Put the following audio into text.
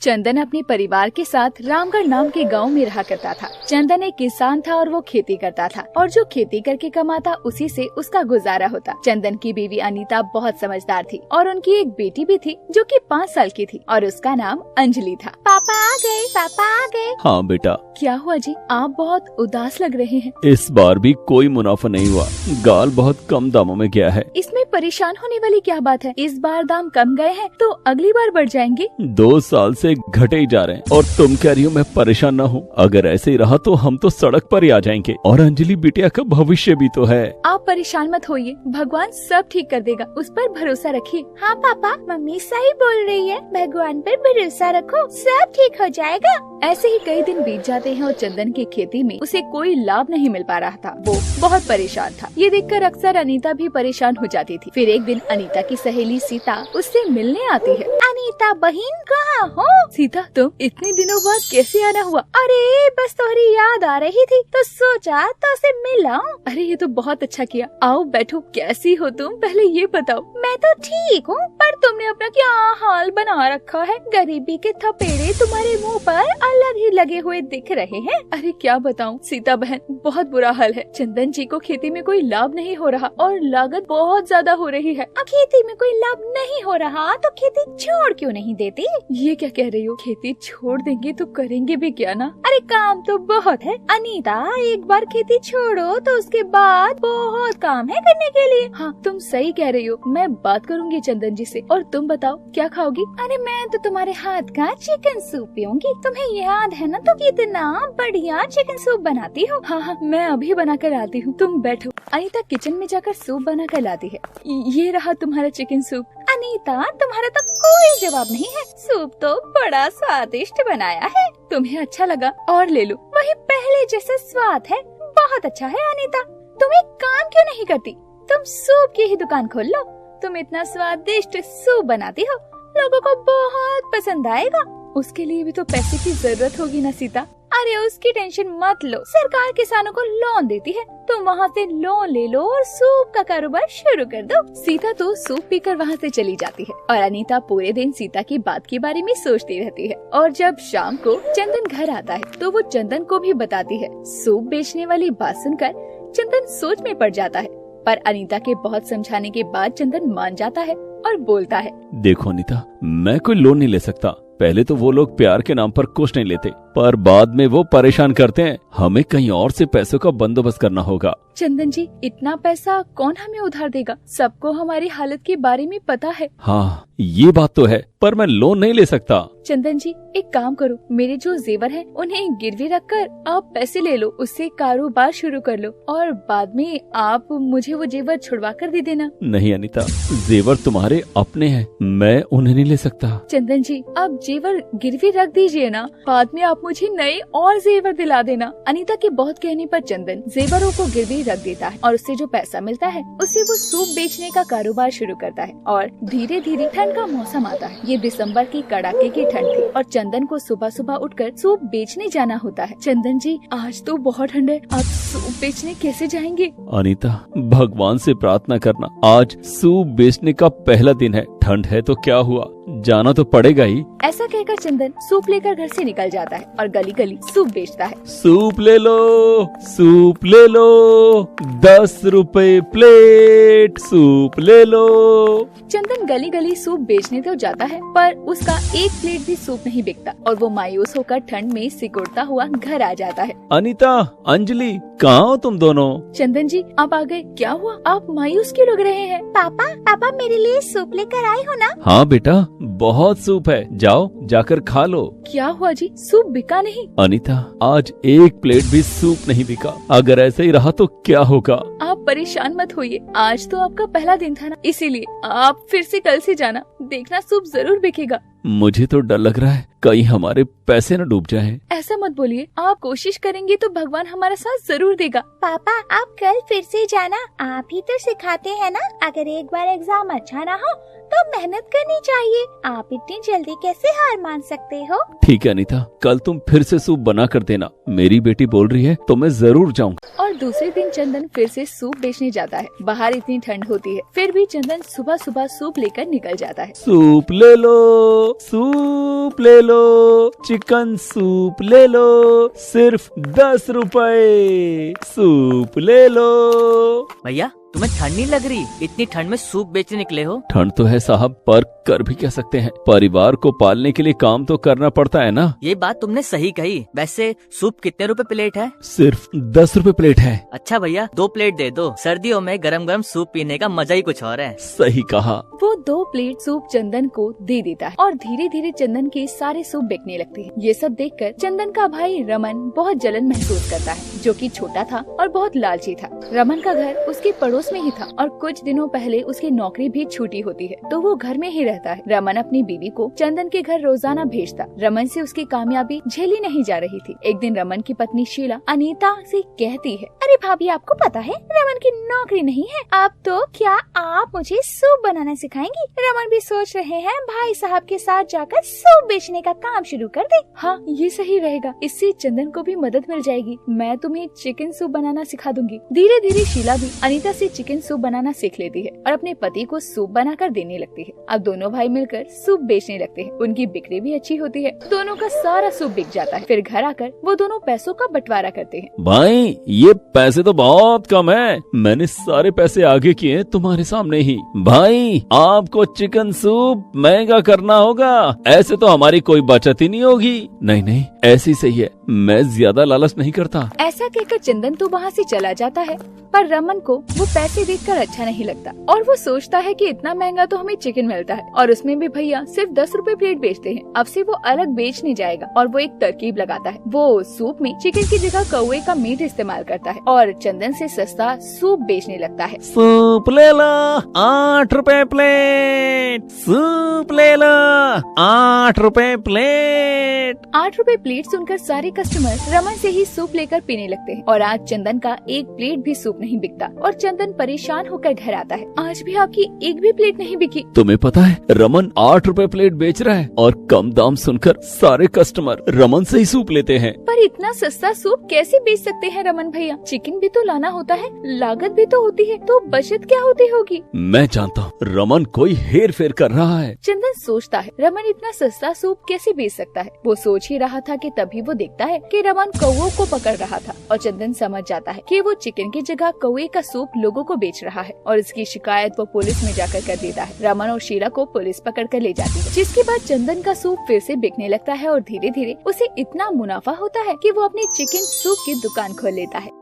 चंदन अपने परिवार के साथ रामगढ़ नाम के गांव में रहा करता था। चंदन एक किसान था और वो खेती करता था और जो खेती करके कमाता उसी से उसका गुजारा होता। चंदन की बीवी अनीता बहुत समझदार थी और उनकी एक बेटी भी थी जो कि 5 साल की थी और उसका नाम अंजलि था। पापा आ गए, पापा आ गए। हाँ बेटा। क्या हुआ जी, आप बहुत उदास लग रहे हैं। इस बार भी कोई मुनाफा नहीं हुआ, गाल बहुत कम दामों में गया है। इसमें परेशान होने वाली क्या बात है, इस बार दाम कम गए हैं तो अगली बार बढ़ जाएंगे। 2 साल से घटे ही जा रहे हैं और तुम कह रही हो मैं परेशान न हूँ। अगर ऐसे ही रहा तो हम तो सड़क पर ही आ जाएंगे और अंजलि बिटिया का भविष्य भी तो है। आप परेशान मत होइए, भगवान सब ठीक कर देगा, उस पर भरोसा रखिए। हाँ पापा, मम्मी सही बोल रही है, भगवान पर भरोसा रखो, सब ठीक हो जाएगा। ऐसे ही कई दिन बीत जाते हैं और चंदन की खेती में उसे कोई लाभ नहीं मिल पा रहा था। वो बहुत परेशान था। ये देखकर अक्सर अनीता भी परेशान हो जाती थी। फिर एक दिन अनीता की सहेली सीता उससे मिलने आती है। अनीता बहन कहाँ हो? सीता, तुम इतने दिनों बाद कैसे आना हुआ? अरे बस तुम्हारी याद आ रही थी तो सोचा तो उसे मिलाऊं। अरे ये तो बहुत अच्छा किया, आओ बैठो। कैसी हो तुम, पहले ये बताओ। मैं तो ठीक हूँ, पर तुमने अपना क्या हाल बना रखा है। गरीबी के थपेड़े तुम्हारे मुँह पर अलग ही लगे हुए दिख रहे हैं। अरे क्या बताऊं सीता बहन, बहुत बुरा हाल है। चंदन जी को खेती में कोई लाभ नहीं हो रहा और लागत बहुत ज्यादा हो रही है। अब खेती में कोई लाभ नहीं हो रहा तो खेती छोड़ क्यों नहीं देती? ये क्या कह रही हो, खेती छोड़ देंगे तो करेंगे भी क्या ना? अरे काम तो बहुत है अनीता, एक बार खेती छोड़ो तो उसके बाद बहुत काम है करने के लिए। हाँ तुम सही कह रही हो, मैं बात करूंगी चंदन जी से। और तुम बताओ क्या खाओगी? अरे मैं तो तुम्हारे हाथ का चिकन सूप पीऊंगी। तुम्हें याद है ना तो कितना बढ़िया चिकन सूप बनाती हो। हाँ, मैं अभी बना कर आती हूँ, तुम बैठो। अनीता किचन में जाकर सूप बना कर लाती है। ये रहा तुम्हारा चिकन सूप। अनीता तुम्हारा तो कोई जवाब नहीं है, सूप तो बड़ा स्वादिष्ट बनाया है। तुम्हें अच्छा लगा और ले लो, वही पहले जैसा स्वाद है, बहुत अच्छा है। अनीता तुम एक काम क्यों नहीं करती, तुम सूप की ही दुकान खोल लो। तुम इतना स्वादिष्ट सूप बनाती हो, लोगों को बहुत पसंद आएगा। उसके लिए भी तो पैसे की जरूरत होगी ना सीता। अरे उसकी टेंशन मत लो, सरकार किसानों को लोन देती है, तुम वहाँ से लोन ले लो और सूप का कारोबार शुरू कर दो। सीता तो सूप पीकर वहाँ से चली जाती है और अनीता पूरे दिन सीता की बात के बारे में सोचती रहती है। और जब शाम को चंदन घर आता है तो वो चंदन को भी बताती है। सूप बेचने वाली बात सुनकर चंदन सोच में पड़ जाता है, पर अनीता के बहुत समझाने के बाद चंदन मान जाता है और बोलता है, देखो अनीता, मैं कोई लोन नहीं ले सकता। पहले तो वो लोग प्यार के नाम पर कुछ नहीं लेते, पर बाद में वो परेशान करते हैं। हमें कहीं और से पैसों का बंदोबस्त करना होगा। चंदन जी, इतना पैसा कौन हमें उधार देगा? सबको हमारी हालत के बारे में पता है। हाँ ये बात तो है, पर मैं लोन नहीं ले सकता। चंदन जी एक काम करो, मेरे जो जेवर हैं उन्हें गिरवी रखकर आप पैसे ले लो, उससे कारोबार शुरू कर लो और बाद में आप मुझे वो जेवर छुड़वा कर दे देना। नहीं अनीता, जेवर तुम्हारे अपने हैं, मैं उन्हें नहीं ले सकता। चंदन जी आप जेवर गिरवी रख दीजिए ना, बाद में आप मुझे नए और जेवर दिला देना। अनीता के बहुत कहने पर चंदन जेवरों को गिरवी रख देता है और उससे जो पैसा मिलता है उससे वो सूप बेचने का कारोबार शुरू करता है। और धीरे धीरे ठंड का मौसम आता है। ये दिसंबर की कड़ाके की ठंड थी और चंदन को सुबह सुबह उठकर सूप बेचने जाना होता है। चंदन जी आज तो बहुत ठंड है, आप सूप बेचने कैसे जाएंगे? अनीता भगवान से प्रार्थना करना, आज सूप बेचने का पहला दिन है। ठंड है तो क्या हुआ, जाना तो पड़ेगा ही। ऐसा कहकर चंदन सूप लेकर घर से निकल जाता है और गली गली सूप बेचता है। सूप ले लो, सूप ले लो, 10 रुपए प्लेट, सूप ले लो। चंदन गली गली सूप बेचने तो जाता है, पर उसका एक प्लेट भी सूप नहीं बिकता और वो मायूस होकर ठंड में सिकुड़ता हुआ घर आ जाता है। अनीता, अंजलि, कहाँ हो तुम दोनों? चंदन जी आप आ गए, क्या हुआ, आप मायूस क्यों लग रहे हैं? पापा मेरे लिए सूप लेकर आए हो ना? हाँ बेटा, बहुत सूप है, जाओ जाकर खा लो। क्या हुआ जी, सूप बिका नहीं? अनीता आज एक प्लेट भी सूप नहीं बिका, अगर ऐसे ही रहा तो क्या होगा? आप परेशान मत होइए, आज तो आपका पहला दिन था ना, इसीलिए आप फिर से कल से जाना, देखना सूप जरूर बिकेगा। मुझे तो डर लग रहा है कहीं हमारे पैसे न डूब जाएं। ऐसा मत बोलिए, आप कोशिश करेंगे तो भगवान हमारा साथ जरूर देगा। पापा आप कल फिर से जाना, आप ही तो सिखाते हैं ना, अगर एक बार एग्जाम अच्छा ना हो तो मेहनत करनी चाहिए, आप इतनी जल्दी कैसे हार मान सकते हो? ठीक है अनीता, कल तुम फिर से सूप बना कर देना, मेरी बेटी बोल रही है तो मैं जरूर जाऊंगा। और दूसरे दिन चंदन फिर से सूप बेचने जाता है। बाहर इतनी ठंड होती है, फिर भी चंदन सुबह सुबह सूप लेकर निकल जाता है। सूप ले लो, सूप ले लो, चिकन सूप ले लो, सिर्फ 10 रुपए, सूप ले लो। भैया तुम्हें ठंड नहीं लग रही? इतनी ठंड में सूप बेचने निकले हो? ठंड तो है साहब, पर कर भी क्या सकते हैं, परिवार को पालने के लिए काम तो करना पड़ता है ना। ये बात तुमने सही कही। वैसे सूप कितने रुपए प्लेट है? सिर्फ 10 रुपए प्लेट है। अच्छा भैया 2 प्लेट दे दो, सर्दियों में गरम गरम सूप पीने का मजा ही कुछ और है। सही कहा। वो 2 प्लेट सूप चंदन को दे देता है और धीरे धीरे चंदन के सारे सूप बिकने लगते हैं। ये सब देखकर चंदन का भाई रमन बहुत जलन महसूस करता है, जो कि छोटा था और बहुत लालची था। रमन का घर उसके पड़ोस में ही था और कुछ दिनों पहले उसकी नौकरी भी छूटी होती है, तो वो घर में ही रहता है। रमन अपनी बीवी को चंदन के घर रोजाना भेजता। रमन से उसकी कामयाबी झेली नहीं जा रही थी। एक दिन रमन की पत्नी शीला अनीता से कहती है, अरे भाभी आपको पता है रमन की नौकरी नहीं है अब, तो क्या आप मुझे सूप बनाना सिखाएंगी? रमन भी सोच रहे हैं भाई साहब के साथ जाकर सूप बेचने का काम शुरू कर दे। हाँ ये सही रहेगा, इससे चंदन को भी मदद मिल जाएगी। मैं तुम्हें चिकन सूप बनाना सिखा दूंगी। धीरे धीरे शीला भी अनीता से चिकन सूप बनाना सीख लेती है और अपने पति को सूप बनाकर देने लगती है। अब दोनों भाई मिलकर सूप बेचने लगते हैं। उनकी बिक्री भी अच्छी होती है, दोनों का सारा सूप बिक जाता है। फिर घर आकर वो दोनों पैसों का बंटवारा करते हैं। भाई ये पैसे तो बहुत कम है, मैंने सारे पैसे आगे किए तुम्हारे सामने ही। भाई आपको चिकन सूप महंगा करना होगा, ऐसे तो हमारी कोई बचत ही नहीं होगी। नहीं नहीं ऐसी सही है, मैं ज्यादा लालच नहीं करता। ऐसा कहकर चंदन तो वहाँ से चला जाता है, पर रमन को वो पैसे देखकर अच्छा नहीं लगता और वो सोचता है कि इतना महंगा तो हमें चिकन मिलता है और उसमें भी भैया सिर्फ 10 रुपए प्लेट बेचते हैं। अब से वो अलग बेचने जाएगा और वो एक तरकीब लगाता है। वो सूप में चिकन की जगह कौवे का मीट इस्तेमाल करता है और चंदन से सस्ता सूप बेचने लगता है। सूप ले लो 8 रुपए प्लेट, सूप ले लो 8 रुपए प्लेट। 8 रुपए प्लेट सुनकर सारे कस्टमर रमन से ही सूप लेकर पीने लगते हैं और आज चंदन का एक प्लेट भी सूप नहीं बिकता और चंदन परेशान होकर घर आता है। आज भी आपकी एक भी प्लेट नहीं बिकी। तुम्हें पता है रमन 8 रुपए प्लेट बेच रहा है और कम दाम सुनकर सारे कस्टमर रमन से ही सूप लेते हैं। पर इतना सस्ता सूप कैसे बेच सकते हैं रमन भैया? चिकन भी तो लाना होता है, लागत भी तो होती है, तो बचत क्या होती होगी? मैं जानता हूँ रमन कोई हेर फेर कर रहा है। चंदन सोचता है रमन इतना सस्ता सूप कैसे बेच सकता है। वो सोच ही रहा था कि तभी वो देखता है कि रमन कौवों को पकड़ रहा था और चंदन समझ जाता है कि वो चिकन की जगह कौवे का सूप लोगों को बेच रहा है और इसकी शिकायत वो पुलिस में जाकर कर देता है। रमन और शीला को पुलिस पकड़ कर ले जाती है, जिसके बाद चंदन का सूप फिर से बिकने लगता है और धीरे धीरे उसे इतना मुनाफा होता है कि वो अपनी चिकन सूप की दुकान खोल लेता है।